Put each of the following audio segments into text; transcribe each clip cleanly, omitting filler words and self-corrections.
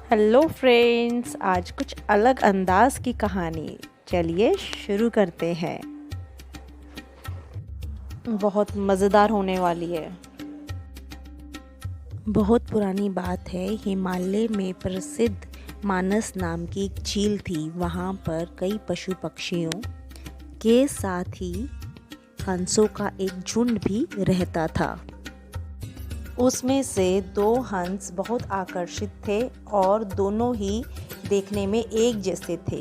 Hello friends, आज कुछ अलग अंदाज की कहानी। चलिए शुरू करते हैं। बहुत मज़ेदार होने वाली है। बहुत पुरानी बात है। हिमालय में प्रसिद्ध मानस नाम की एक झील थी। वहाँ पर कई पशु पक्षियों के साथ ही हंसों का एक झुंड भी रहता था। उसमें से दो हंस बहुत आकर्षित थे और दोनों ही देखने में एक जैसे थे।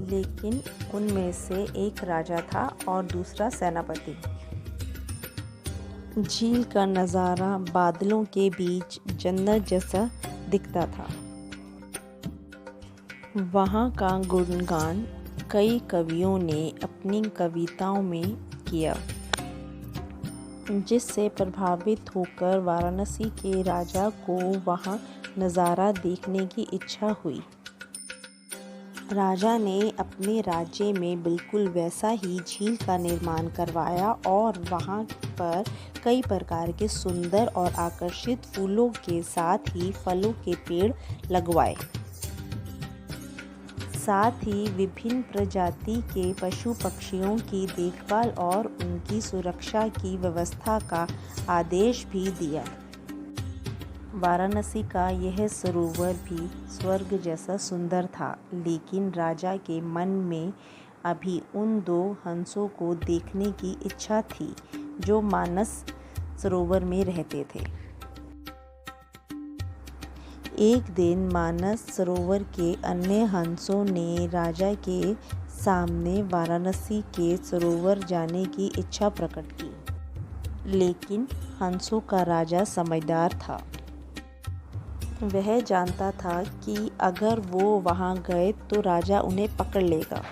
लेकिन उनमें से एक राजा था और दूसरा सेनापति। झील का नज़ारा बादलों के बीच जन्नत जैसा दिखता था। वहाँ का गुणगान कई कवियों ने अपनी कविताओं में किया, जिससे प्रभावित होकर वाराणसी के राजा को वहाँ नज़ारा देखने की इच्छा हुई। राजा ने अपने राज्य में बिल्कुल वैसा ही झील का निर्माण करवाया और वहाँ पर कई प्रकार के सुंदर और आकर्षित फूलों के साथ ही फलों के पेड़ लगवाए। साथ ही विभिन्न प्रजाति के पशु पक्षियों की देखभाल और उनकी सुरक्षा की व्यवस्था का आदेश भी दिया। वाराणसी का यह सरोवर भी स्वर्ग जैसा सुंदर था, लेकिन राजा के मन में अभी उन दो हंसों को देखने की इच्छा थी जो मानस सरोवर में रहते थे। एक दिन मानस सरोवर के अन्य हंसों ने राजा के सामने वाराणसी के सरोवर जाने की इच्छा प्रकट की। लेकिन हंसों का राजा समझदार था। वह जानता था कि अगर वो वहां गए तो राजा उन्हें पकड़ लेगा।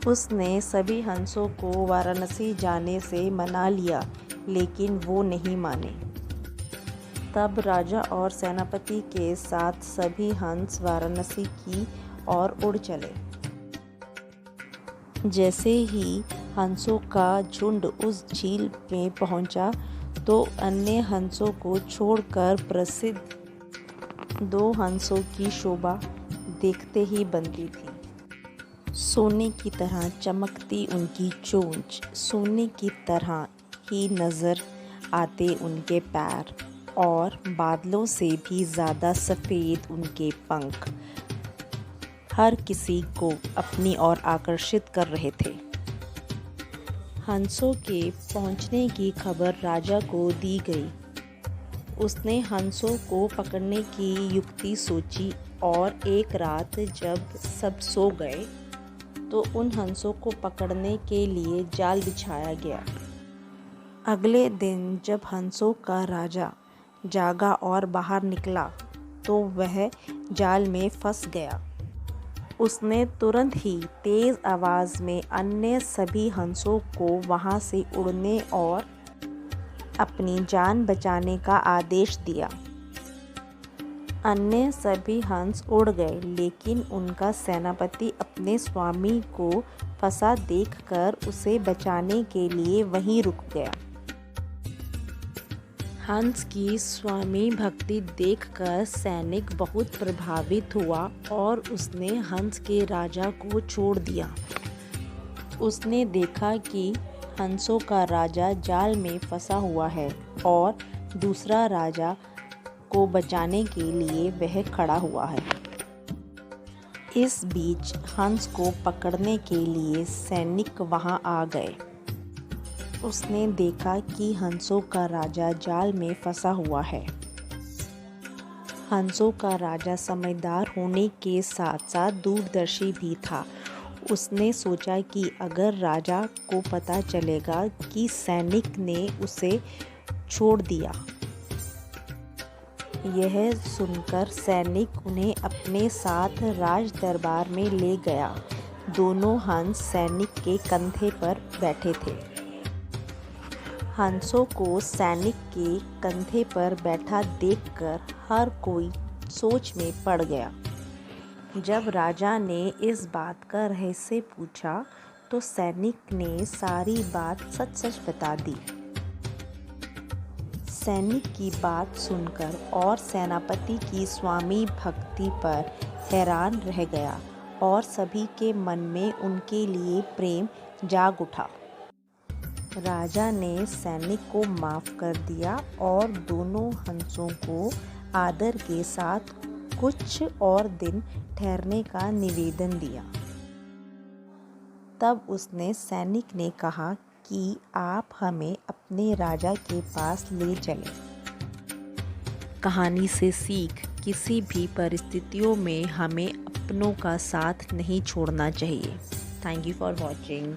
उसने सभी हंसों को वाराणसी जाने से मना लिया, लेकिन वो नहीं माने। तब राजा और सेनापति के साथ सभी हंस वाराणसी की ओर उड़ चले। जैसे ही हंसों का झुंड उस झील में पहुंचा तो अन्य हंसों को छोड़कर प्रसिद्ध दो हंसों की शोभा देखते ही बनती थी। सोने की तरह चमकती उनकी चोंच, सोने की तरह ही नज़र आते उनके पैर और बादलों से भी ज़्यादा सफ़ेद उनके पंख हर किसी को अपनी ओर आकर्षित कर रहे थे। हंसों के पहुंचने की खबर राजा को दी गई। उसने हंसों को पकड़ने की युक्ति सोची और एक रात जब सब सो गए तो उन हंसों को पकड़ने के लिए जाल बिछाया गया। अगले दिन जब हंसों का राजा जागा और बाहर निकला तो वह जाल में फंस गया। उसने तुरंत ही तेज आवाज़ में अन्य सभी हंसों को वहां से उड़ने और अपनी जान बचाने का आदेश दिया। अन्य सभी हंस उड़ गए, लेकिन उनका सेनापति अपने स्वामी को फंसा देखकर उसे बचाने के लिए वहीं रुक गया। हंस की स्वामी भक्ति देखकर सैनिक बहुत प्रभावित हुआ और उसने हंस के राजा को छोड़ दिया। उसने देखा कि हंसों का राजा जाल में फंसा हुआ है और दूसरा राजा को बचाने के लिए वह खड़ा हुआ है। इस बीच हंस को पकड़ने के लिए सैनिक वहां आ गए। उसने देखा कि हंसों का राजा जाल में फंसा हुआ है। हंसों का राजा समझदार होने के साथ साथ दूरदर्शी भी था। उसने सोचा कि अगर राजा को पता चलेगा कि सैनिक ने उसे छोड़ दिया। यह सुनकर सैनिक उन्हें अपने साथ राज दरबार में ले गया। दोनों हंस सैनिक के कंधे पर बैठे थे। हंसों को सैनिक के कंधे पर बैठा देखकर हर कोई सोच में पड़ गया। जब राजा ने इस बात का रहस्य पूछा तो सैनिक ने सारी बात सच सच बता दी। सैनिक की बात सुनकर और सेनापति की स्वामी भक्ति पर हैरान रह गया और सभी के मन में उनके लिए प्रेम जाग उठा। राजा ने सैनिक को माफ़ कर दिया और दोनों हंसों को आदर के साथ कुछ और दिन ठहरने का निवेदन दिया। तब उसने सैनिक ने कहा कि आप हमें अपने राजा के पास ले चलें। कहानी से सीख, किसी भी परिस्थितियों में हमें अपनों का साथ नहीं छोड़ना चाहिए। Thank you for watching.